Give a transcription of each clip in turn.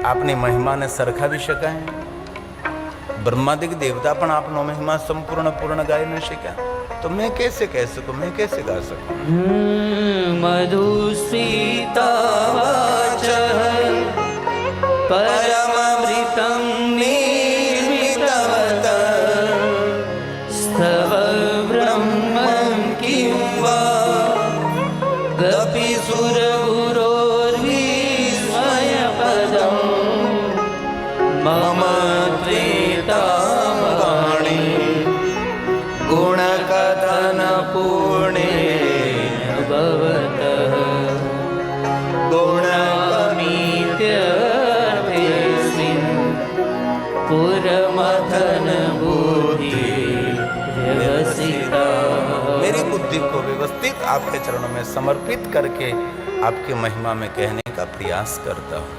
આપની મહિમાને સરખાવી શકાય? બ્રહ્માદિક દેવતા પણ આપનો મહિમા સંપૂર્ણ પૂર્ણ ગાઈ ન શક્યા, તો મેં कैसे कह सकूं, मैं कैसे गा सकूं? मधुस्मितावाच परममृतं निर्मितवत स्तव ब्रह्मं किं वा गपिसुरगुरोर्विस्मयपदं मम त्वेतावाणी गुणकथन पूर्णे भवतः गुणमीत्यर्थेऽस्मिन् पुरमथन बुद्धि व्यवसिता। मेरी बुद्धि को व्यवस्थित आपके चरणों में समर्पित करके आपकी महिमा में कहने का प्रयास करता हूं।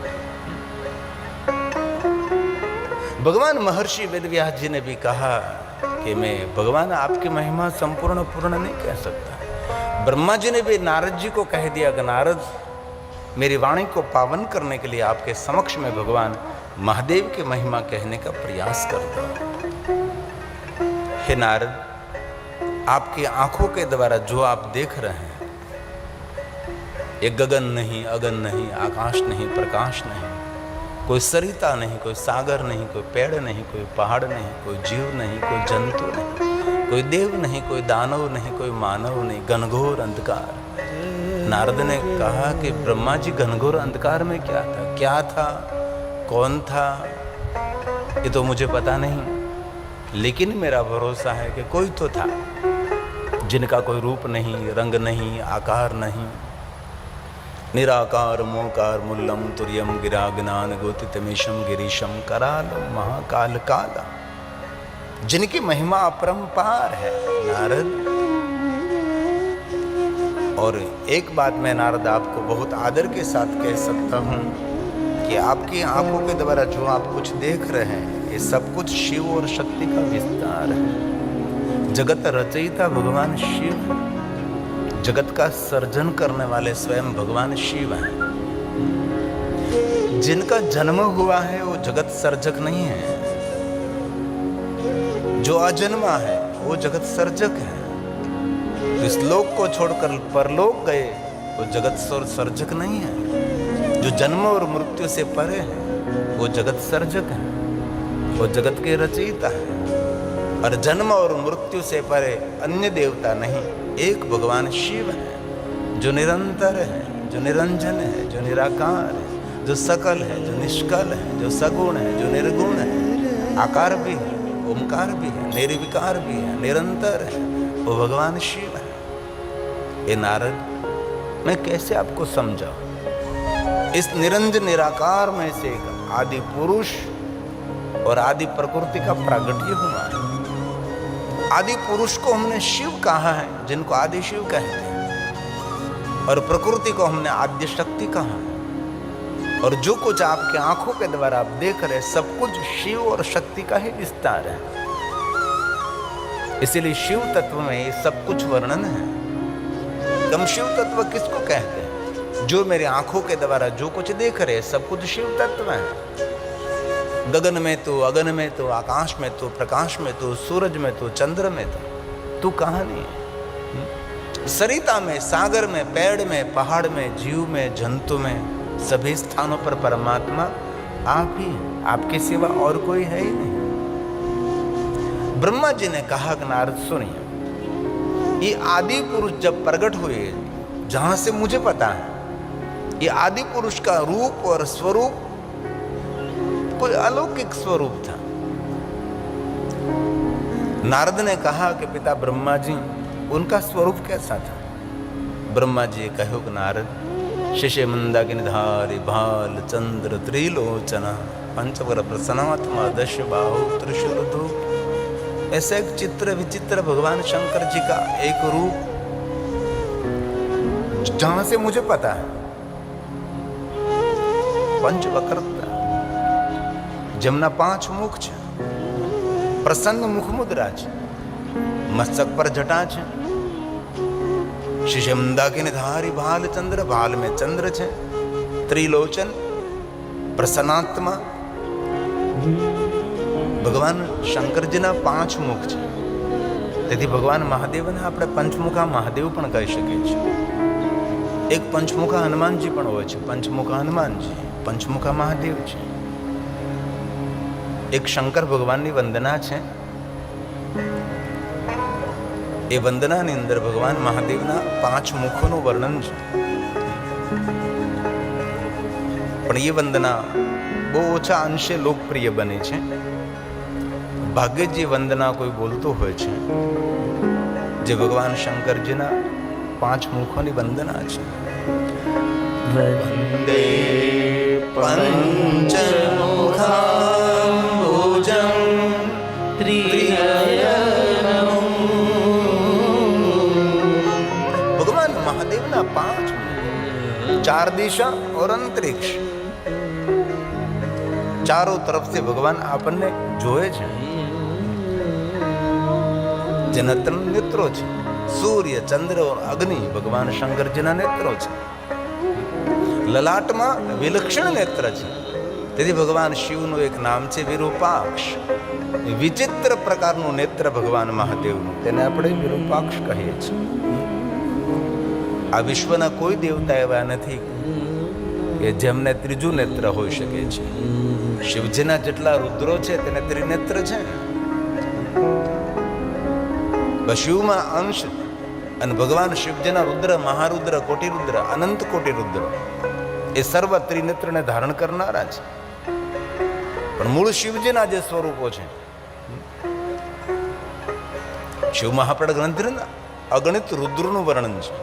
भगवान महर्षि वेदव्यास जी ने भी कहा कि मैं भगवान आपकी महिमा संपूर्ण पूर्ण नहीं कह सकता। ब्रह्मा जी ने भी नारद जी को कह दिया कि नारद, मेरी वाणी को पावन करने के लिए आपके समक्ष में भगवान महादेव की महिमा कहने का प्रयास करता हूं। हे नारद, आपकी आंखों के द्वारा जो आप देख रहे हैं, ये गगन नहीं, अगन नहीं, आकाश नहीं, प्रकाश नहीं, कोई सरिता नहीं, कोई सागर नहीं, कोई पेड़ नहीं, कोई पहाड़ नहीं, कोई जीव नहीं, कोई जंतु नहीं, कोई देव नहीं, कोई दानव नहीं, कोई मानव नहीं, घनघोर अंधकार। नारद ने कहा कि ब्रह्मा जी घनघोर अंधकार में क्या था, क्या था, कौन था, ये तो मुझे पता नहीं, लेकिन मेरा भरोसा है कि कोई तो था जिनका कोई रूप नहीं, रंग नहीं, आकार नहीं, निराकार मोकार मुल्लम तुर्यम गिरा ज्ञान गोतितमेशम गिरीशम करालम महाकाल काला, जिनकी महिमा अपरंपार है नारद। और एक बात मैं नारद आपको बहुत आदर के साथ कह सकता हूं कि आपकी आंखों के द्वारा जो आप कुछ देख रहे हैं, ये सब कुछ शिव और शक्ति का विस्तार है। जगत रचयिता भगवान शिव, जगत का सर्जन करने वाले स्वयं भगवान शिव हैं। जिनका जन्म हुआ है वो जगत सर्जक नहीं है, जो अजन्मा है वो जगत सर्जक है। तो इस लोक को छोड़कर परलोक गए वो जगत सर्जक नहीं है। जो जन्म और मृत्यु से परे है वो जगत सर्जक है, वो जगत के रचयिता है। और जन्म और मृत्यु से परे अन्य देवता नहीं, एक भगवान शिव है जो निरंतर है, जो निरंजन है, जो निराकार है, जो सकल है, जो निष्कल है, जो सगुण है, जो निर्गुण है, आकार भी है, ओमकार भी है, निर्विकार भी है, निरंतर है, वो भगवान शिव है। ये नारद, मैं कैसे आपको समझाऊं? इस निरंजन निराकार में से एक आदि पुरुष और आदि प्रकृति का प्रागट्य हुआ है। आदि पुरुष को हमने शिव कहा है, जिनको आदि शिव कहते हैं, और प्रकृति को हमने आद्य शक्ति कहा है। और जो कुछ आपके आंखों के द्वारा आप देख रहे सब कुछ शिव और शक्ति का ही विस्तार है। इसीलिए शिव तत्व में ये सब कुछ वर्णन है। हम शिव तत्व किसको कहते हैं? जो मेरे आंखों के द्वारा जो कुछ देख रहे सब कुछ शिव तत्व है। गगन में तो, अगन में तो, आकाश में तो, प्रकाश में तो, सूरज में तो, चंद्र में तो, तू कहाँ नहीं है? सरिता में, सागर में, पेड़ में, पहाड़ में, जीव में, जंतु में, सभी स्थानों पर परमात्मा आप ही हैं। आपके सिवा और कोई है ही नहीं। ब्रह्मा जी ने कहा कि नारद सुनिए, ये आदि पुरुष जब प्रकट हुए, जहां से मुझे पता है, ये आदि पुरुष का रूप और स्वरूप कोई अलौकिक स्वरूप था। नारद ने कहा कि पिता ब्रह्मा जी, उनका स्वरूप कैसा था? ब्रह्मा जी कहो कि नारद, शिशे मंदाकिनिधारी भाल चंद्र त्रिलोचना पंचवर प्रसन्नात्मा दश बाहु त्रिशूल धूप, ऐसा एक चित्र विचित्र भगवान शंकर जी का एक रूप जहां से मुझे पता है। पंचवक्रता, जमना 5 मुख छे, प्रसन्न मुख मुद्रा छे, मस्तक पर जटा छे, शिशे मंदाकिनिधारी भाल चंद्र, भाल में चंद्र छे, त्रिलोचन પ્રસન્નાત્મા. ભગવાન શંકરજીના 5 મુખ છે. તેથી ભગવાન મહાદેવને આપણે પંચમુખા મહાદેવ પણ કહી શકીએ છીએ. એક પંચમુખા હનુમાનજી પણ હોય છે. પંચમુખા હનુમાનજી, પંચમુખા મહાદેવ છે. એક શંકર ભગવાનની વંદના છે. એ વંદનાની અંદર ભગવાન મહાદેવના 5 મુખોનું વર્ણન છે. પણ એ વંદના બહુ ઓછા અંશે લોકપ્રિય બની છે. ભાગ્યે જ એ વંદના કોઈ બોલતો હોય છે જે ભગવાન શંકરજીના 5 મુખોની વંદના છે. વંદે પંચમુખાંબુજં ત્રિનયનમ. ભગવાન મહાદેવના 5 4 દિશા और अंतरिक्ष, ચારો તરફથી ભગવાન આપણને જોવે છે. જેના 3 નેત્રો છે, સૂર્ય, ચંદ્ર और અગ્નિ ભગવાન શંકરજીના નેત્રો છે. લલાટમાં વિલક્ષણ નેત્ર છે. તેથી ભગવાન શિવનું એક નામ છે વિરૂપાક્ષ. વિચિત્ર પ્રકારનું નેત્ર ભગવાન મહાદેવનું, તેને આપણે વિરૂપાક્ષ કહીએ છીએ. આ વિશ્વના કોઈ દેવતા એવા નથી કે જેમને ત્રીજું નેત્ર હોઈ શકે છે. શિવજીના જેટલા રુદ્રો છે તેને ત્રિનેત્ર છે. શિવમાં અંશ અને ભગવાન શિવજીના રુદ્ર, મહારુદ્ર, કોટિરુદ્ર, અનંત કોટિ રુદ્ર એ સર્વ ત્રિનેત્રને ધારણ કરનારા છે. પણ મૂળ શિવજીના જે સ્વરૂપો છે, શિવ મહાપડ ગ્રંથના અગણિત રુદ્રનું વર્ણન છે.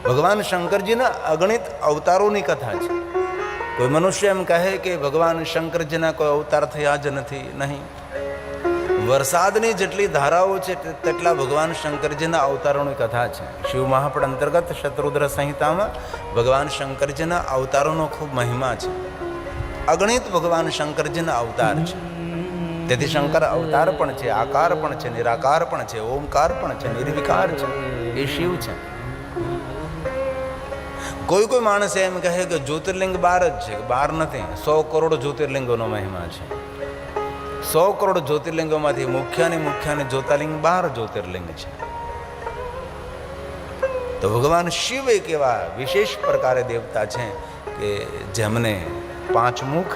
ભગવાન શંકરજીના અગણિત અવતારોની કથા છે. કોઈ મનુષ્ય એમ કહે કે ભગવાન શંકરજીના કોઈ અવતાર થયા જ નથી, નહીં. વરસાદની જેટલી ધારાઓ છે તેટલા ભગવાન શંકરજીના અવતારોની કથા છે. શિવ મહાપડ અંતર્ગત શતરુદ્ર સંહિતામાં ભગવાન શંકરજીના અવતારોનો ખૂબ મહિમા છે. અગણિત ભગવાન શંકરજીના અવતાર છે. તેથી શંકર અવતાર પણ છે, આકાર પણ છે, નિરાકાર પણ છે, ઓમકાર પણ છે, નિર્વિકાર છે. એ શિવ છે. કોઈ કોઈ માણસ એમ કહે કે જ્યોતિર્લિંગ 12 જ છે. 12 નથી, 100 કરોડ જ્યોતિર્લિંગોનો મહિમા છે. 100 કરોડ જ્યોતિર્લિંગોમાંથી મુખ્ય જ્યોતિર્લિંગ 12 જ્યોતિર્લિંગ છે. તો ભગવાન શિવ એક એવા વિશેષ પ્રકારે દેવતા છે કે જેમને 5 મુખ,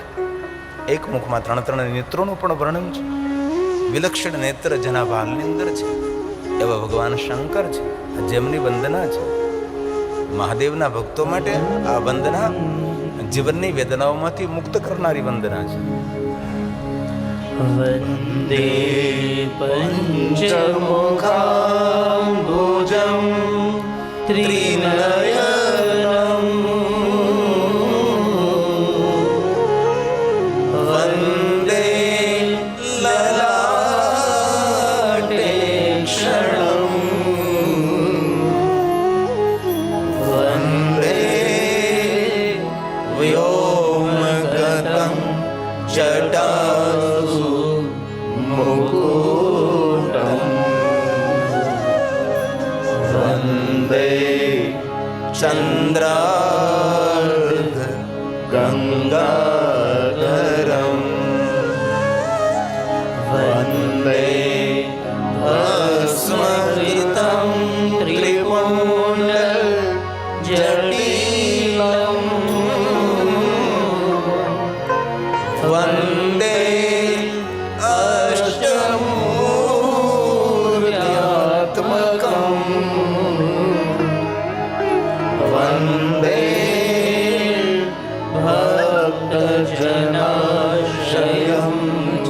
એક મુખમાં 3 નેત્રોનું પણ વર્ણન છે. વિલક્ષણ નેત્ર જેના ભાલની અંદર છે એવા ભગવાન શંકર છે, જેમની વંદના છે. મહાદેવના ભક્તો માટે આ વંદના જીવનની વેદનાઓમાંથી મુક્ત કરનારી વંદના છે. વંદે પંચમુખાંબુજં ત્રિનયનમ. વંદે લલાટે ક્ષણમ. વંદે વ્યોમગતં જટાસુ મુકુટમ. વંદે ચંદ્રાર્ધ ગંગાધરમ. વંદે ભસ્મરિતં ત્રિપુંડ જટિલમ. વંદે અષ્ટમૂર્ત્યાત્મકં. વંદે ભક્તજનાશ્રયં ચ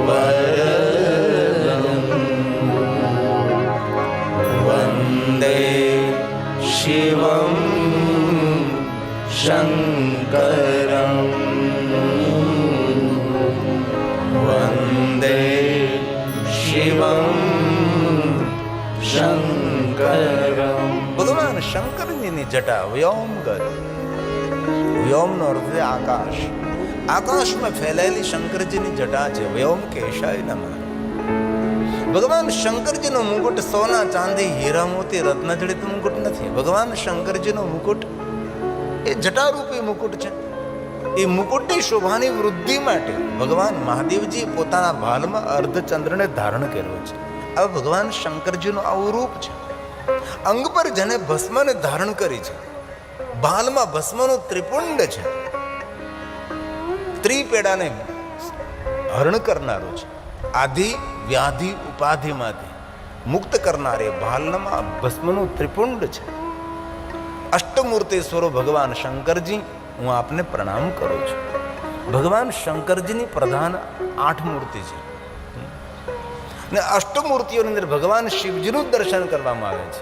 વરદં. વંદે શિવં શંકરં. વંદે શિવં શંકરં. ભગવાન શંકરજીની જટા વ્યોમગત. વ્યોમનો અર્થ છે આકાશ. આકાશમાં ફેલાયેલી શંકરજીની જટા છે. વ્યોમ કેશાય નમઃ. ભગવાન શંકરજીનો મુકુટ સોના, ચાંદી, હીરા, મોતી, રત્નજડિત મુકુટ નથી. ભગવાન શંકરજીનો મુકુટ એ જટારૂપી મુકુટ છે. એ મુકુટની શોભાની વૃદ્ધિ માટે ભગવાન મહાદેવજી પોતાના ભાલમાં અર્ધચંદ્રને ધારણ કર્યો છે. આ ભગવાન શંકરજીનું આવું રૂપ છે. અંગ પર જેને ભસ્મને ધારણ કરી છે, ભાલમાં ભસ્મનું ત્રિપુંડ છે, ત્રિપેડાને હરણ કરનારો છે, આધિ વ્યાધિ ઉપાધિમાંથી મુક્ત કરનારે ભાલમાં ભસ્મનું ત્રિપુંડ છે. અષ્ટમૂર્તિ સ્વરૂપ ભગવાન શંકરજી, હું આપને પ્રણામ કરું છું. ભગવાન શંકરજીની પ્રધાન 8 મૂર્તિ છે ને અષ્ટમૂર્તિઓની અંદર ભગવાન શિવજીનું દર્શન કરવામાં આવે છે.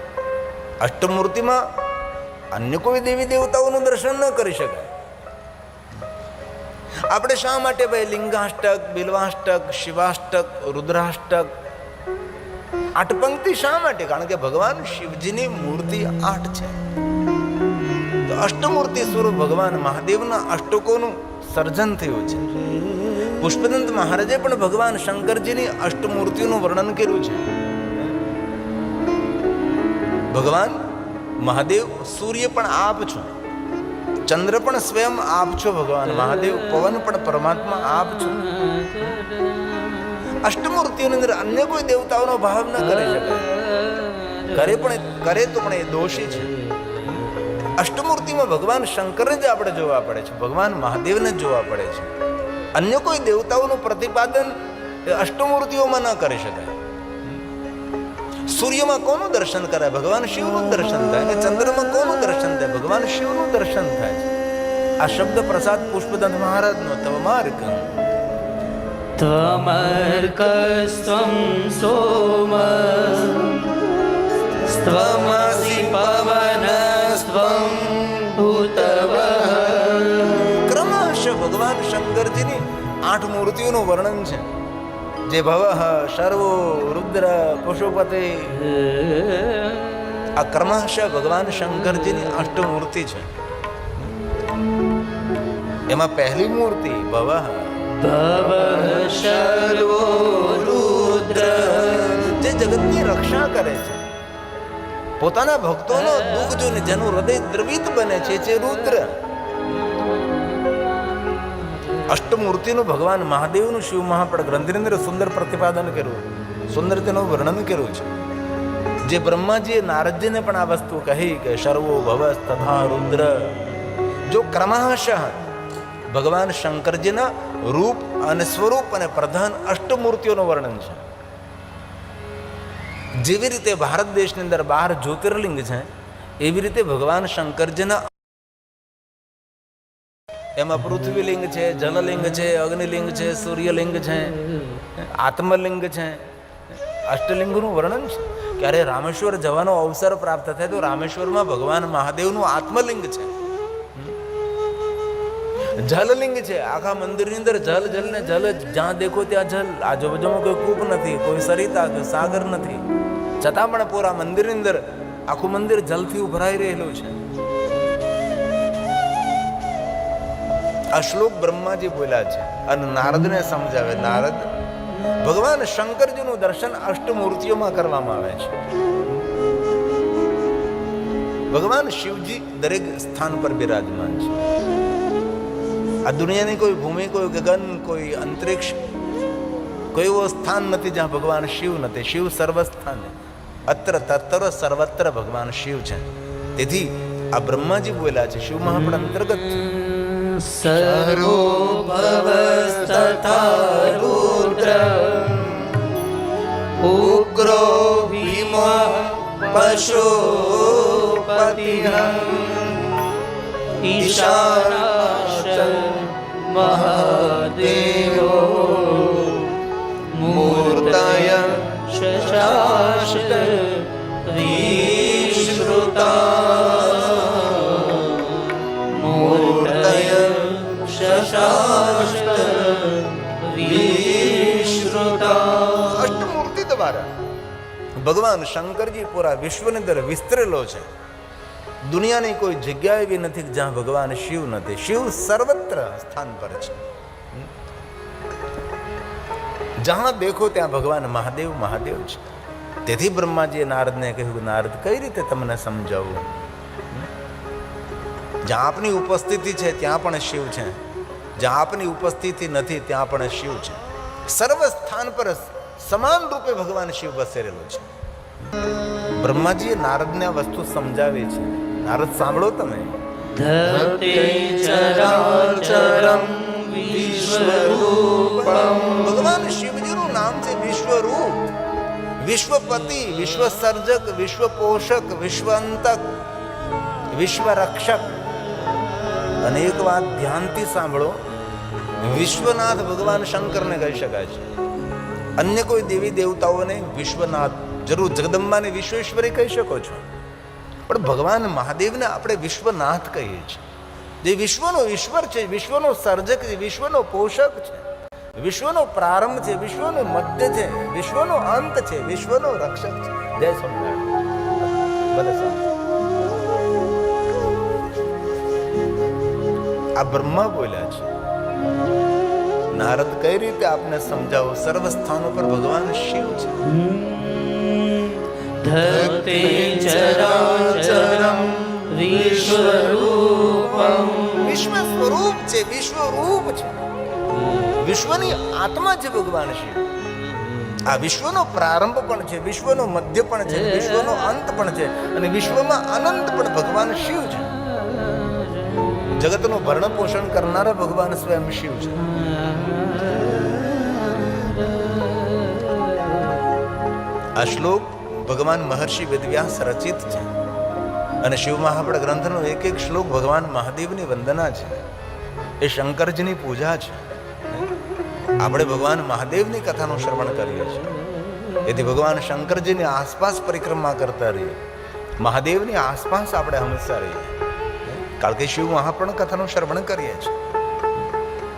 અષ્ટમૂર્તિમાં અન્ય કોઈ દેવી દેવતાઓનું દર્શન ન કરી શકાય. આપણે શા માટે ભાઈ લિંગાષ્ટક, બિલ્વાષ્ટક, શિવાષ્ટક, રુદ્રાષ્ટક 8 પંક્તિ શા માટે? કારણ કે ભગવાન શિવજીની મૂર્તિ 8 છે. તો અષ્ટમૂર્તિ સ્વરૂપ ભગવાન મહાદેવના અષ્ટકોનું સર્જન થયું છે. પુષ્પદંત મહારાજે પણ ભગવાન શંકરજીની અષ્ટમૂર્તિઓનું વર્ણન કર્યું છે. ભગવાન મહાદેવ સૂર્ય પણ આપ છો, ચંદ્ર પણ સ્વયં આપ છો ભગવાન મહાદેવ, પવન પણ પરમાત્મા આપ છો. અષ્ટમૂર્તિઓની અંદર અન્ય કોઈ દેવતાઓનો ભાવ ન કરી શકાય. કરે તો પણ એ દોષી છે. અષ્ટમૂર્તિમાં ભગવાન શંકરને જ આપણે જોવા પડે છે, ભગવાન મહાદેવને જ જોવા પડે છે. અન્ય કોઈ દેવતાઓનું પ્રતિપાદન અષ્ટમૂર્તિઓમાં ન કરી શકાય. સૂર્યમાં કોનું દર્શન કરાય? ભગવાન શિવનું દર્શન થાય. અને ચંદ્રમાં કોનું દર્શન થાય? ભગવાન શિવનું દર્શન થાય છે. આ શબ્દ પ્રસાદ પુષ્પદંત મહારાજનો તવમાર્ગ. ત્વમર્કસ્ત્વં સોમ સ્ત્વમસि પવનસ્ત્વં ભૂતવઃ. ક્રમશ ભગવાન શંકરજીની 8 મૂર્તિઓનું વર્ણન છે. જે ભવઃ, સર્વો, રુદ્ર, પશુપતિ, આ ક્રમશ ભગવાન શંકરજીની અષ્ટમૂર્તિ છે. એમાં પહેલી મૂર્તિ ભવઃ, ભવ સર્વો રુદ્ર, જે જગતની રક્ષા કરે છે, પોતાના ભક્તોનો દુઃખ જોઈને જેનું હૃદય દ્રવિત બને છે, જે રુદ્ર. અષ્ટમૂર્તિનું ભગવાન મહાદેવનું શિવ મહાપડ ગ્રંથની અંદર સુંદર પ્રતિપાદન કર્યું, સુંદર તેનું વર્ણન કર્યું છે. જે બ્રહ્માજીએ નારદજીને પણ આ વસ્તુ કહી કે સર્વો ભવસ તથા રુદ્ર. જો ક્રમશઃ ભગવાન શંકરજીના રૂપ અને સ્વરૂપ અને પ્રધાન અષ્ટમૂર્તિઓનું વર્ણન છે. જેવી રીતે ભારત દેશની અંદર 12 જ્યોતિર્લિંગ છે, એવી રીતે ભગવાન શંકરજીના એમાં પૃથ્વીલિંગ છે, જલલિંગ છે, અગ્નિલિંગ છે, સૂર્યલિંગ છે, આત્મલિંગ છે. અષ્ટલિંગનું વર્ણન છે. ક્યારે રામેશ્વર જવાનો અવસર પ્રાપ્ત થાય તો રામેશ્વરમાં ભગવાન મહાદેવનું આત્મલિંગ છે. જલલિંગ છે. આખા મંદિરની અંદર જલ ને જલ, જ્યાં દેખો ત્યાં જલ. આજુબાજુમાં કોઈ કૂપ નથી, કોઈ સરિતા, કોઈ સાગર નથી, છતાં પણ પૂરા મંદિરની અંદર આખું મંદિર જલથી ઉભરાઈ રહેલું છે. આ શ્લોક બ્રહ્માજી બોલ્યા છે અને નારદને સમજાવે. નારદ ભગવાન શંકરજીનું દર્શન અષ્ટમૂર્તિઓમાં કરવામાં આવે છે. ભગવાન શિવજી દરેક સ્થાન પર બિરાજમાન છે. આ દુનિયાની કોઈ ભૂમિ, કોઈ ગગન, કોઈ અંતરિક્ષ, કોઈ એવો સ્થાન નથી જ્યાં ભગવાન શિવ નથી. શિવ સર્વસ્થાને, અત્ર તત્ર સર્વત્ર ભગવાન શિવ છે. તેથી આ બ્રહ્માજી બોલ્યા છે, શિવ મહાપડ અંતર્ગત સર્વો ભવસ્તથા રુદ્ર ઉગ્રો ભીમો પશુપતિઃ ઈશાનાશ્ચ મહાદેવો મૂર્તય શશાસ્ત વિશ્રુતા. મૂર્તય શશાસ્ત વિશ્રુતા. અષ્ટમૂર્તિ દ્વારા ભગવાન શંકરજી પૂરા વિશ્વની અંદર વિસ્તરેલો છે. દુનિયાની કોઈ જગ્યા એવી નથી જ્યાં ભગવાન શિવ નથી. શિવ સર્વત્ર સ્થાન પર છે. જ્યાં દેખો ત્યાં ભગવાન મહાદેવ મહાદેવ છે. તેથી બ્રહ્માજીએ નારદને કહ્યું, નારદ કઈ રીતે તમને સમજાવું? જ્યાં આપની ઉપસ્થિતિ છે ત્યાં પણ શિવ છે, જ્યાં આપની ઉપસ્થિતિ નથી ત્યાં પણ શિવ છે. સર્વ સ્થાન પર સમાન રૂપે ભગવાન શિવ વસેરેલો છે. બ્રહ્માજીએ નારદને આ વસ્તુ સમજાવી છે. નારદ સાંભળો તમે. ધતે ચરાચરમ વિશ્વરૂપમ. ભગવાન શિવજીનું નામ છે વિશ્વરૂપ. વિશ્વપતિ, વિશ્વ સર્જક, વિશ્વ પોષક, વિશ્વઅંતક, વિશ્વ રક્ષક. અને એક વાત ધ્યાનથી સાંભળો, વિશ્વનાથ ભગવાન શંકરને કહી શકાય છે. અન્ય કોઈ દેવી દેવતાઓને વિશ્વનાથ, જરૂર જગદંબાને વિશ્વેશ્વરી કહી શકો છો, પણ ભગવાન મહાદેવને આપણે વિશ્વનાથ કહીએ છીએ. જે વિશ્વનો ઈશ્વર છે, વિશ્વનો સર્જક છે, વિશ્વનો પોષક છે, વિશ્વનો પ્રારંભ છે, વિશ્વનો મધ્ય છે, વિશ્વનો અંત છે, વિશ્વનો રક્ષક છે. જય સ્વામિનારાયણ. ભલે સાહેબ. આ બ્રહ્મા બોલ્યા છે. નારદ કઈ રીતે આપને સમજાવો? સર્વ સ્થાનો પર ભગવાન શિવ છે. ધતે ચરાચરમ વિશ્વરૂપમ. વિશ્વ સ્વરૂપ છે, વિશ્વરૂપ છે. વિશ્વની આત્મા છે ભગવાન શિવ. આ વિશ્વનો પ્રારંભ પણ છે, વિશ્વનો મધ્ય પણ છે, વિશ્વનો અંત પણ છે, અને વિશ્વમાં અનંત પણ ભગવાન શિવ છે. જગતનું ભરણ પોષણ કરનારા ભગવાન સ્વયં શિવ છે. આ શ્લોક ભગવાન મહર્ષિ વેદવ્યાસ રચિત છે અને શિવ મહાપડ ગ્રંથનો એક એક શ્લોક ભગવાન મહાદેવની વંદના છે. એ શંકરજીની પૂજા છે. આપણે ભગવાન મહાદેવની કથાનું શ્રવણ કરીએ છીએ. એથી ભગવાન શંકરજીની આસપાસ પરિક્રમા કરતા રહીએ, મહાદેવની આસપાસ આપણે હંમેશા રહીએ, કારણ કે શિવ મહાપડ કથાનું શ્રવણ કરીએ છીએ.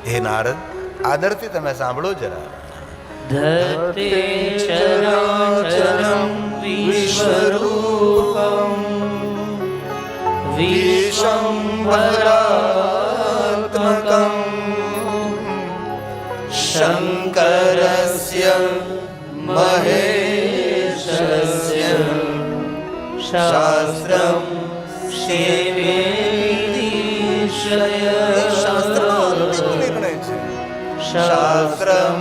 હે નારદ, આદરથી તમે સાંભળો જરા. ધતે ચરાચરમ વિશ્વરૂપમ વિશ્વંભરાત્મકમ શંકરસ્ય મહેશસ્ય શાસ્ત્રમ સેવેદિશ્રય. શાસ્ત્રનો અંતિમ નિર્ણય છે. શાસ્ત્રમ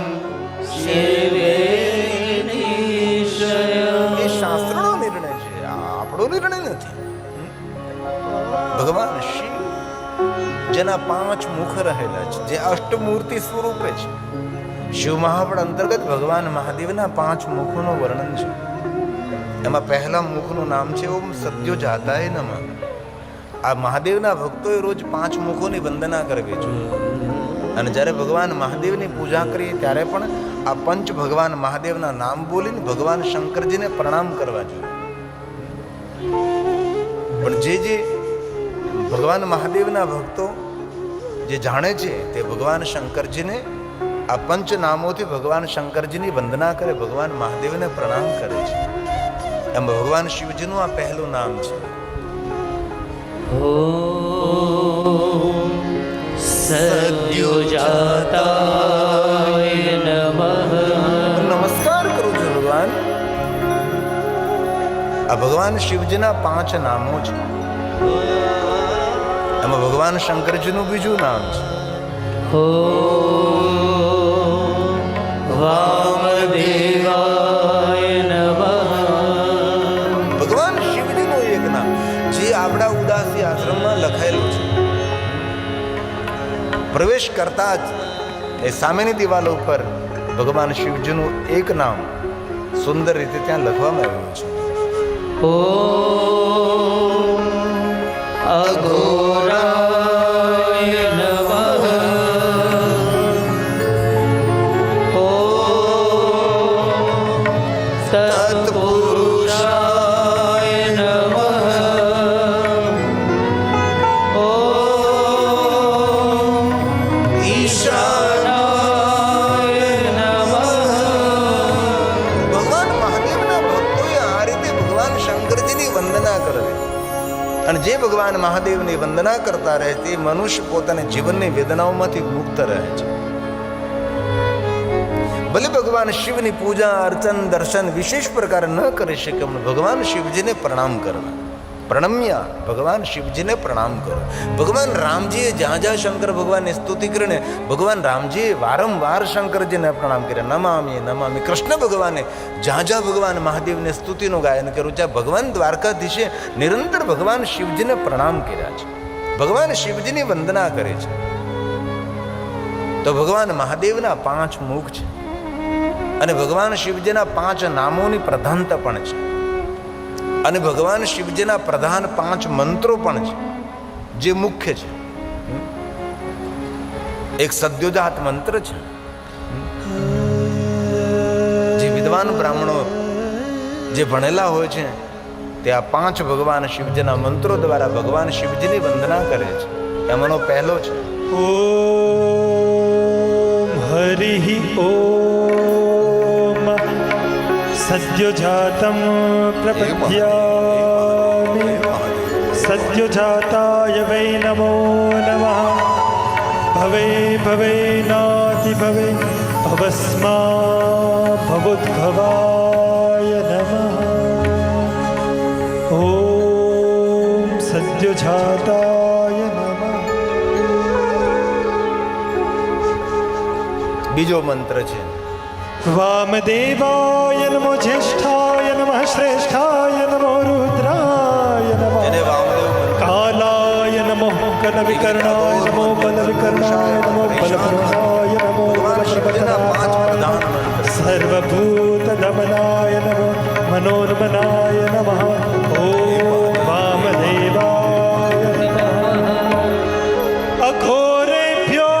એ શાસ્ત્રનો નિર્ણય છે, આપણો નિર્ણય નથી. ભગવાન શિવ જેના 5 મુખ રહેલા છે, જે અષ્ટમૂર્તિ સ્વરૂપે છે. શિવ મહાપડ અંતર્ગત ભગવાન મહાદેવના 5 મુખોનું વર્ણન છે. એમાં પહેલા મુખનું નામ છે ઓમ સત્યો જાતાય નમઃ. આ મહાદેવના ભક્તોએ રોજ 5 મુખોની વંદના કરવી જોઈએ. અને જ્યારે ભગવાન મહાદેવની પૂજા કરીએ ત્યારે પણ આ પંચ ભગવાન મહાદેવના નામ બોલીને ભગવાન શંકરજીને પ્રણામ કરવા જોઈએ. પણ જે ભગવાન મહાદેવના ભક્તો જે જાણે છે તે ભગવાન શંકરજીને આ પંચ નામોથી ભગવાન શંકરજીની વંદના કરે, ભગવાન મહાદેવને પ્રણામ કરે છે. એમ ભગવાન શિવજીનું આ પહેલું નામ છે. ઓમ સદ્યોજાતાય નમઃ. નમસ્કાર કરું છું ભગવાન. આ ભગવાન શિવજીના 5 નામો છે. એમાં ભગવાન શંકરજીનું બીજું નામ છે. ઓમ વામદેવાય નમઃ. ભગવાન શિવજીનું એક નામ જે આપણા ઉદાસી આશ્રમમાં લખાયેલું છે. પ્રવેશ કરતા જ એ સામેની દિવાલો ઉપર ભગવાન શિવજીનું એક નામ સુંદર રીતે ત્યાં લખવામાં આવ્યું છે. ઓમ અઘોરાય નમઃ. ઓમ તત્પુરુષાય નમઃ. ઓમ ઈશાનાય નમઃ. ભગવાન મહાદેવના ભક્તોએ આ રીતે ભગવાન શંકરજીની વંદના કરવી. અને જે ભગવાન મહાદેવની વંદના કરતા રહે તે મનુષ્ય પોતાના જીવનની વેદનાઓમાંથી મુક્ત રહે છે. ભલે ભગવાન શિવની પૂજા અર્ચન દર્શન વિશેષ પ્રકારે ન કરી શકે, પણ ભગવાન શિવજીને પ્રણામ કરવા. પ્રણમ્યા, ભગવાન શિવજીને પ્રણામ કરો. ભગવાન રામજીએ જ્યાં જ્યાં શંકર ભગવાનની સ્તુતિ કરીને ભગવાન રામજીએ વારંવાર શંકરજીને પ્રણામ કર્યા. નમામિ નમામિ. કૃષ્ણ ભગવાને જ્યાં જ્યાં ભગવાન મહાદેવની સ્તુતિનું ગાયન કર્યું છે, ભગવાન દ્વારકાધીશે નિરંતર ભગવાન શિવજીને પ્રણામ કર્યા છે, ભગવાન શિવજીની વંદના કરે છે. તો ભગવાન મહાદેવના 5 મુખ છે અને ભગવાન શિવજીના 5 નામોની પ્રધાનતા પણ છે અને ભગવાન શિવજીના પ્રધાન 5 મંત્રો પણ છે જે મુખ્ય છે. એક સદ્યોજાત મંત્ર છે જે વિદ્વાન બ્રાહ્મણો જે ભણેલા હોય છે તે આ 5 ભગવાન શિવજીના મંત્રો દ્વારા ભગવાન શિવજીની વંદના કરે છે. એમાંનો પહેલો છે ઓમ હરિ ઓમ સદ્યોજાતમ પ્રપદ્યામિ સદ્યોજાતાય વૈ નમો નમઃ ભવે ભવે નાતિ ભવે ભવસ્મા ભવોદ્ભવાય નમઃ ઓમ સદ્યોજાતાય નમઃ. બીજો મંત્ર છે વામદેવાય નમો જ્યેષ્ઠાય નમઃ શ્રેષ્ઠાય નમો રુદ્રાય નમઃ એને વામદેવ મંત્ર. કાલાય નમો કલવિકર્ણાય નમો બલવિકર્ણાય નમો બલપ્રદાય નમો ભગવાન શિવજીના 5 પ્રધાન મંત્ર. સર્વભૂત દમનાય નમો મનોન્મનાય નમઃ ઓમ વામદેવાય નમઃ. અઘોરેભ્યો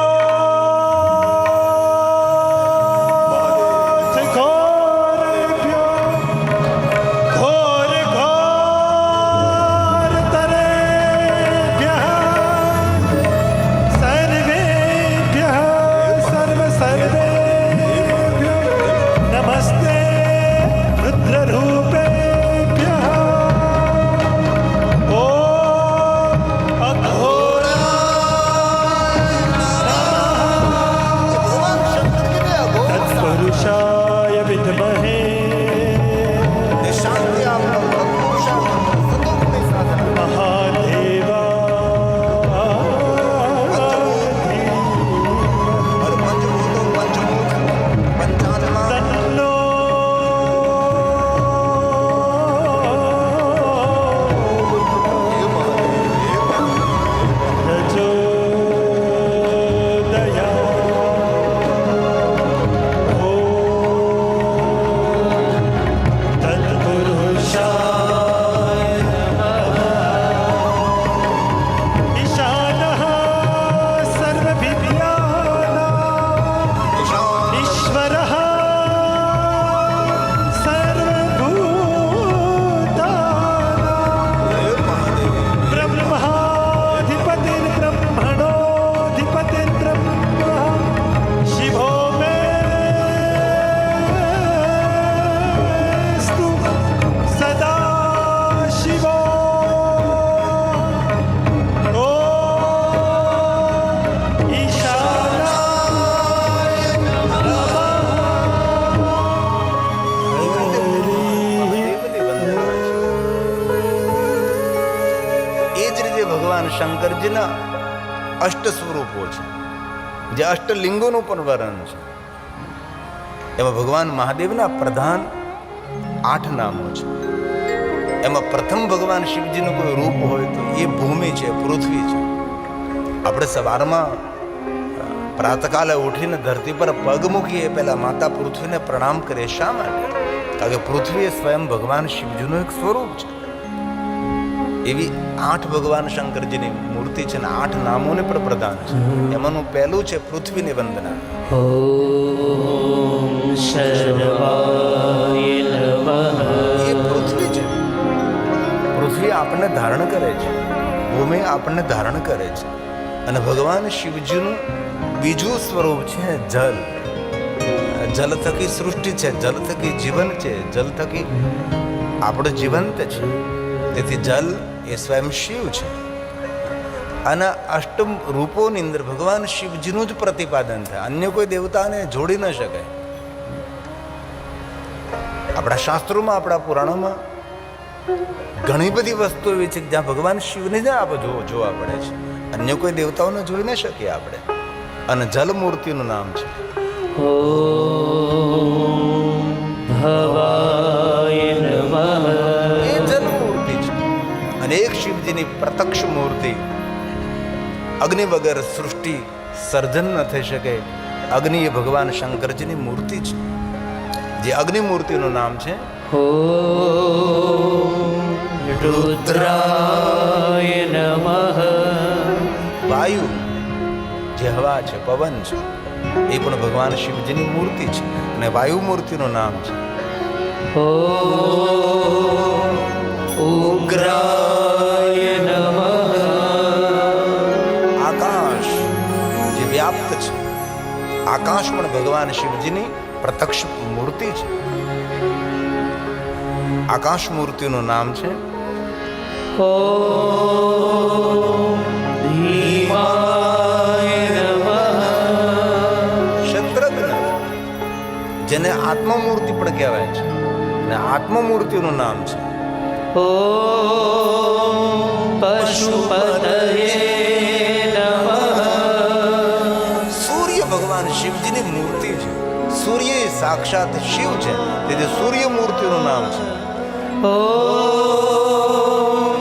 શંકરજીના અષ્ટ સ્વરૂપો છે જે અષ્ટલિંગોનું પણ વર્ણન છે. એમાં ભગવાન મહાદેવના પ્રધાન 8 નામો છે. એમાં પ્રથમ ભગવાન શિવજીનું કોઈ રૂપ હોય તો એ ભૂમિ છે, પૃથ્વી છે. આપણે સવારમાં પ્રાતકાલે ઉઠીને ધરતી પર પગ મૂકીએ પહેલા માતા પૃથ્વીને પ્રણામ કરીએ. શા માટે? કારણ કે પૃથ્વી એ સ્વયં ભગવાન શિવજીનું એક સ્વરૂપ છે. એવી 8 ભગવાન શંકરજીની મૂર્તિ છે અને 8 નામોને પણ પ્રધાન છે. એમાંનું પહેલું છે પૃથ્વીની વંદના. ઓમ શર્વાય નમઃ. એ પૃથ્વી છે. પૃથ્વી આપણને ધારણ કરે છે, ભૂમિ આપણને ધારણ કરે છે. અને ભગવાન શિવજીનું બીજું સ્વરૂપ છે જલ. જલ થકી સૃષ્ટિ છે, જલ થકી જીવન છે, જલ થકી આપણું જીવંત છે. તેથી જલ એ સ્વયં શિવ છે. અને અષ્ટમ રૂપોની અંદર ભગવાન શિવજીનું જ પ્રતિપાદન થાય. અન્ય કોઈ દેવતાને જોડી ન શકાય. આપણા શાસ્ત્રોમાં, આપણા પુરાણોમાં ઘણી બધી વસ્તુ એવી છે કે જ્યાં ભગવાન શિવને જ આપણે જોવા પડે છે, અન્ય કોઈ દેવતાઓને જોઈ ન શકીએ આપણે. અને જલ મૂર્તિનું નામ છે. ઓમ ભવાય નમઃ. એ જલ મૂર્તિ છે. અને એક શિવજીની પ્રત્યક્ષ મૂર્તિ. અગ્નિ વગર સૃષ્ટિ સર્જન ન થઈ શકે. અગ્નિ એ ભગવાન શંકરજીની મૂર્તિ છે, જે અગ્નિ મૂર્તિનું નામ છે. ઓમ રુદ્રાય નમઃ. વાયુ જે હવા છે, પવન છે, એ પણ ભગવાન શિવજીની મૂર્તિ છે અને વાયુ મૂર્તિનું નામ છે. ઓમ ઉગ્રાય નમઃ. આકાશ જે વ્યાપ્ત છે, આકાશ પણ ભગવાન શિવજીની પ્રત્યક્ષ મૂર્તિ છે. આકાશ મૂર્તિનું નામ છે. ઓમ ધીમાય નમઃ. શત્રુઘ્ન જેને આત્મમૂર્તિ પણ કહેવાય છે અને આત્મમૂર્તિનું નામ છે. ઓમ પશુપતયે નમઃ. સૂર્ય ભગવાન શિવજીની મૂર્તિ છે. સૂર્ય એ સાક્ષાત શિવ છે, તેથી સૂર્ય મૂર્તિનું નામ છે. ઓમ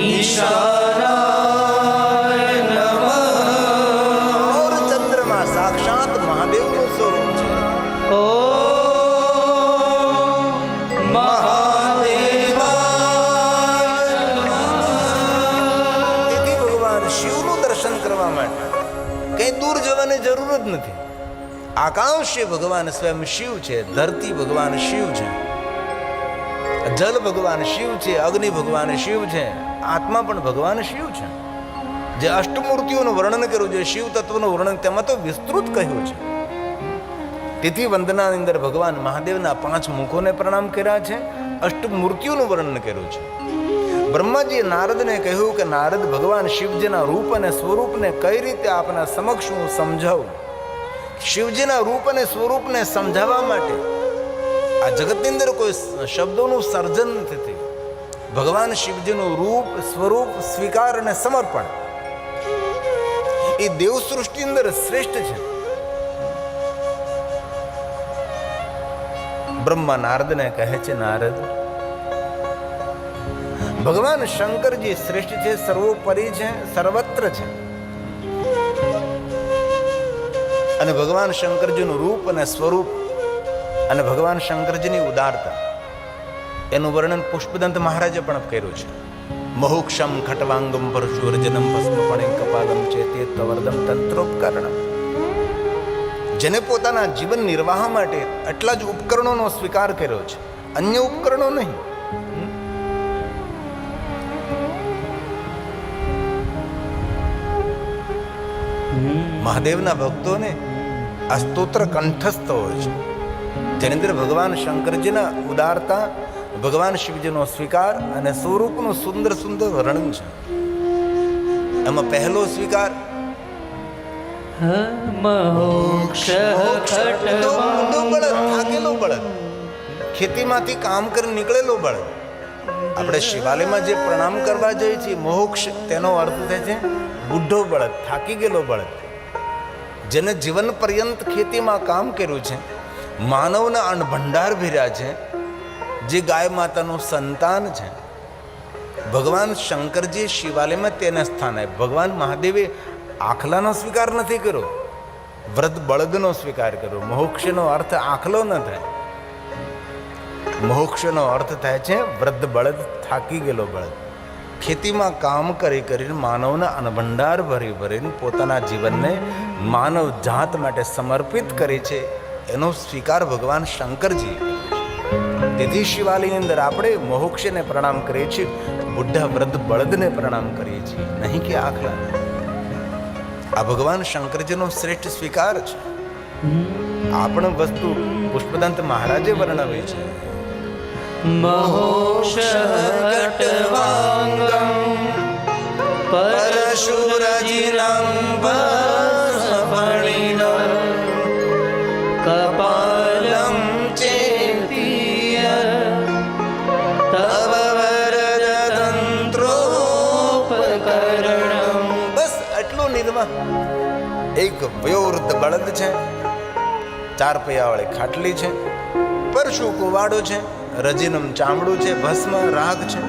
ઈશાનાય નમઃ. ઓર ચંદ્રમા સાક્ષાત મહાદેવનું સ્વરૂપ છે. ઓમ મહાદેવાય નમઃ. તેથી ભગવાન શિવનું દર્શન કરવા માટે કઈ દૂર જવાની જરૂર જ નથી. આકાશ એ ભગવાન સ્વયં શિવ છે, ધરતી ભગવાન શિવ છે, જલ ભગવાન શિવ છે, અગ્નિ ભગવાન શિવ છે, આત્મા પણ ભગવાન શિવ છે. જે અષ્ટમૂર્તિઓનું વર્ણન કર્યું છે, શિવ તત્વનું વર્ણન તેમાં તો વિસ્તૃત કહ્યું છે. તેથી વંદનાની અંદર ભગવાન મહાદેવના 5 મુખોને પ્રણામ કર્યા છે, અષ્ટમૂર્તિઓનું વર્ણન કર્યું છે. બ્રહ્માજીએ નારદને કહ્યું કે નારદ, ભગવાન શિવજીના રૂપ અને સ્વરૂપને કઈ રીતે આપના સમક્ષ હું સમજાવું. શિવજીના રૂપ અને સ્વરૂપને સમજાવવા માટે આ જગતની અંદર કોઈ શબ્દોનું સર્જન નથી થયું. ભગવાન શિવજીનું રૂપ, સ્વરૂપ, સ્વીકાર અને સમર્પણ એ દેવ સૃષ્ટિ અંદર શ્રેષ્ઠ છે. બ્રહ્મા નારદને કહે છે, નારદ, ભગવાન શંકરજી શ્રેષ્ઠ છે, સર્વોપરી છે, સર્વત્ર છે. અને ભગવાન શંકરજીનું રૂપ અને સ્વરૂપ અને ભગવાન શંકરજીની ઉદારતા એનું વર્ણન પુષ્પદંત મહારાજે પણ કર્યું છે. મહુક્ષમ ખટવાંગમ પરશુર્જનમ ભસ્મપણે કપાલમ ચેતે તવર્દમ તંત્રોપકરણ. જેને પોતાના જીવન નિર્વાહ માટે એટલા જ ઉપકરણોનો સ્વીકાર કર્યો છે, અન્ય ઉપકરણો નહીં. મહાદેવના ભક્તોને આ સ્તોત્ર કંઠસ્થ હોય છે, જેની અંદર ભગવાન શંકરજીના ઉદારતા, ભગવાન શિવજીનો સ્વીકાર અને સ્વરૂપનું સુંદર સુંદર વર્ણન છે. એમાં પહેલો સ્વીકાર મોક્ષ થાકેલો બળદ, ખેતીમાંથી કામ કરી નીકળેલો બળદ. આપણે શિવાલયમાં જે પ્રણામ કરવા જઈએ છીએ, મોક્ષ તેનો અર્થ થાય છે બુઢો બળદ, થાકી ગયેલો બળદ, જેને જીવન પર્યંત ખેતીમાં કામ કર્યું છે, માનવના અન્નભંડાર ભર્યા છે, જે ગાય માતાનું સંતાન છે. ભગવાન શંકરજી શિવાલયમાં તેને સ્થાન આપ્યું. ભગવાન મહાદેવે આખલાનો સ્વીકાર નથી કર્યો, વૃદ્ધ બળદનો સ્વીકાર કર્યો. મોક્ષનો અર્થ આખલો ન થાય, મોક્ષનો અર્થ થાય છે વૃદ્ધ બળદ, થાકી ગયેલો બળદ. ખેતીમાં કામ કરી કરીને માનવના અન્નભંડાર ભરી ભરીને પોતાના જીવનને માનવ જાત માટે સમર્પિત કરી છે, એનો સ્વીકાર ભગવાન શંકરજી. તેથી શિવાલયની અંદર આપણે મોક્ષને પ્રણામ કરીએ છીએ, બુઢા વૃદ્ધ બળદને પ્રણામ કરીએ છીએ, નહીં કે આખલાને. આ ભગવાન શંકરજીનો શ્રેષ્ઠ સ્વીકાર છે. આ પણ વસ્તુ પુષ્પદંત મહારાજે વર્ણવી છે. મોક્ષટવાંગમ પરશુરજિનમ ભસ્મપણિનમ કપાલમ ચેતીય તવ એક વયોવૃદ્ધ બળદ છે, 4 પૈયાવાળી ખાટલી છે, પરશુ કુવાડો છે, રજીનમ ચામડું છે, ભસ્મ રાગ છે,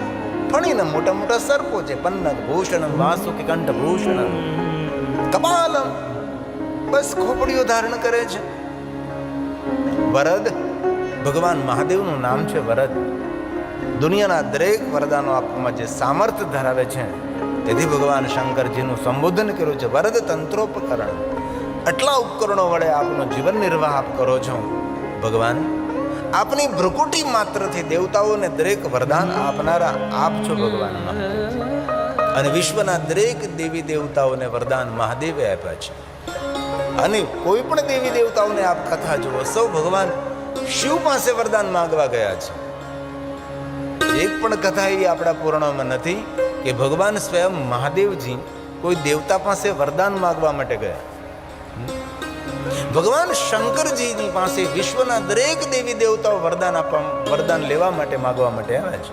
ફણીના મોટા મોટા સર્પો છે, પન્નગ ભૂષણમ વાસુકી કંઠ ભૂષણમ કપાલમ, બસ ખોપડીઓ ધારણ કરે છે. વરદ, ભગવાન મહાદેવનું નામ છે વરદ. દુનિયાના દરેક વરદાનો આપવામાં જે સામર્થ્ય ધરાવે છે, તેથી ભગવાન શંકરજીનું સંબોધન કર્યું છે વરદ તંત્રોપકરણ. આટલા ઉપકરણો વડે આપનો જીવન નિર્વાહ આપ કરો છો ભગવાન. આપની ભ્રુકુટી માત્રથી દેવતાઓને દરેક વરદાન આપનારા આપ છો ભગવાન. અને વિશ્વના દરેક દેવી દેવતાઓને વરદાન મહાદેવે આપ્યા છે. અને કોઈ પણ દેવી દેવતાઓને આપ કથા જુઓ, સૌ ભગવાન શિવ પાસે વરદાન માંગવા ગયા છે. એક પણ કથા એવી આપણા પુરાણોમાં નથી કે ભગવાન સ્વયં મહાદેવજી કોઈ દેવતા પાસે વરદાન માંગવા માટે ગયા. ભગવાન શંકરજીની પાસે વિશ્વના દરેક દેવી દેવતાઓ વરદાન લેવા માટે માંગવા માટે આવ્યા છે.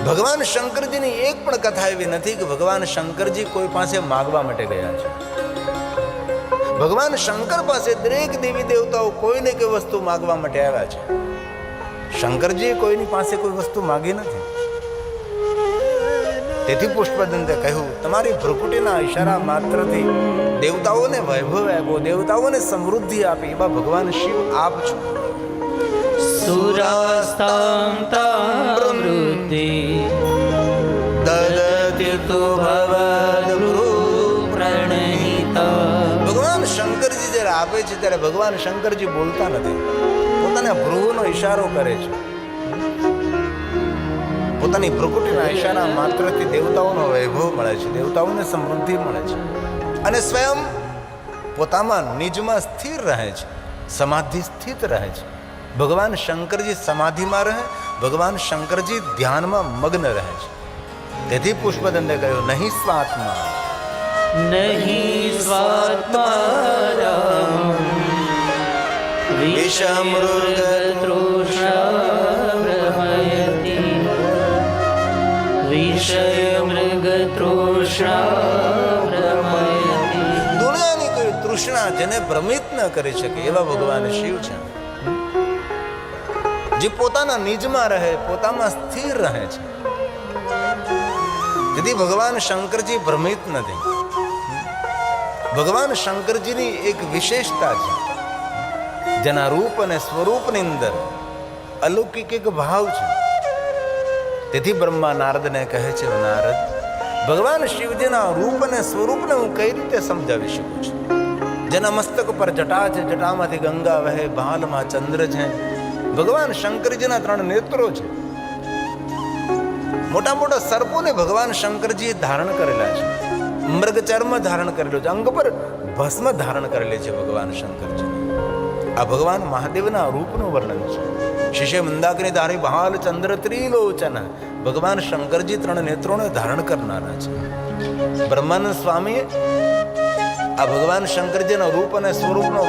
ભગવાન શંકરજીની એક પણ કથા એવી નથી કે ભગવાન શંકરજી કોઈ પાસે માંગવા માટે ગયા છે. ભગવાન શંકર પાસે દરેક દેવી દેવતાઓ કોઈને કોઈ વસ્તુ માંગવા માટે આવ્યા છે. શંકરજી કોઈની પાસે કોઈ વસ્તુ માંગી નથી. તેથી પુષ્પદંતે કહ્યું, તમારી ભ્રુકુટીના ઈશારા માત્રથી દેવતાઓને વૈભવ આપ્યો, દેવતાઓને સમૃદ્ધિ આપી, એવા ભગવાન શિવ આપ છો. સુરાસ્તામ તામૃતિ દદતિ તુ ભવદ્ભૃ પ્રણહિતા. ભગવાન શંકરજી જ્યારે આપે છે ત્યારે ભગવાન શંકરજી બોલતા નથી, પોતાના ભ્રુનો ઈશારો કરે છે. પોતાની ભ્રુકુટીના ઈશારા માત્રથી દેવતાઓનો વૈભવ મળે છે, દેવતાઓને સમૃદ્ધિ મળે છે. અને સ્વયં પોતામાં નિજમાં સ્થિર રહે છે, સમાધિ સ્થિત રહે છે. ભગવાન શંકરજી સમાધિમાં રહે, ભગવાન શંકરજી ધ્યાનમાં મગ્ન રહે છે. તેથી પુષ્પદંતે કહ્યું, નહીં સ્વાત્મા નહીં સ્વાત્મારામ વિષમૃગતૃષા ભ્રમયતિ વિષયમૃગતૃષા ભ્રમયતિ. દુનિયાની કોઈ તૃષ્ણા જેને ભ્રમિત ન કરી શકે એવા ભગવાન શિવ છે, જે પોતાના નિજમાં રહે, પોતામાં સ્થિર રહે છે. તેથી ભગવાન શંકરજી ભ્રમિત નથી. ભગવાન શંકરજીની એક વિશેષતા છે, જેના રૂપ અને સ્વરૂપની અંદર અલૌકિક એક ભાવ છે. તેથી બ્રહ્મા નારદને કહે છે, નારદ, ભગવાન શિવજીના રૂપ અને સ્વરૂપને હું કઈ રીતે સમજાવી શકું છું? જેના મસ્તક પર જટા છે, જટામાંથી ગંગા વહે, ભાલમાં ચંદ્ર છે. ભગવાન શંકરજીના 3 નેત્રો છે. મોટા મોટા સર્પોને ભગવાન શંકરજી ધારણ કરેલા છે. મૃગ ચર્મ ધારણ કરેલો છે, અંગ પર ભસ્મ ધારણ કરેલી છે ભગવાન શંકરજી. આ ભગવાન મહાદેવના રૂપનું વર્ણન છે. શિષ્ય મંદાકિની ધારી બહાલ ચંદ્ર ત્રિલોચન. ભગવાન શંકરજી 3 નેત્રોને ધારણ કરનારા છે. બ્રહ્માનંદ સ્વામીએ આ ભગવાન શંકરજીના રૂપ અને સ્વરૂપનો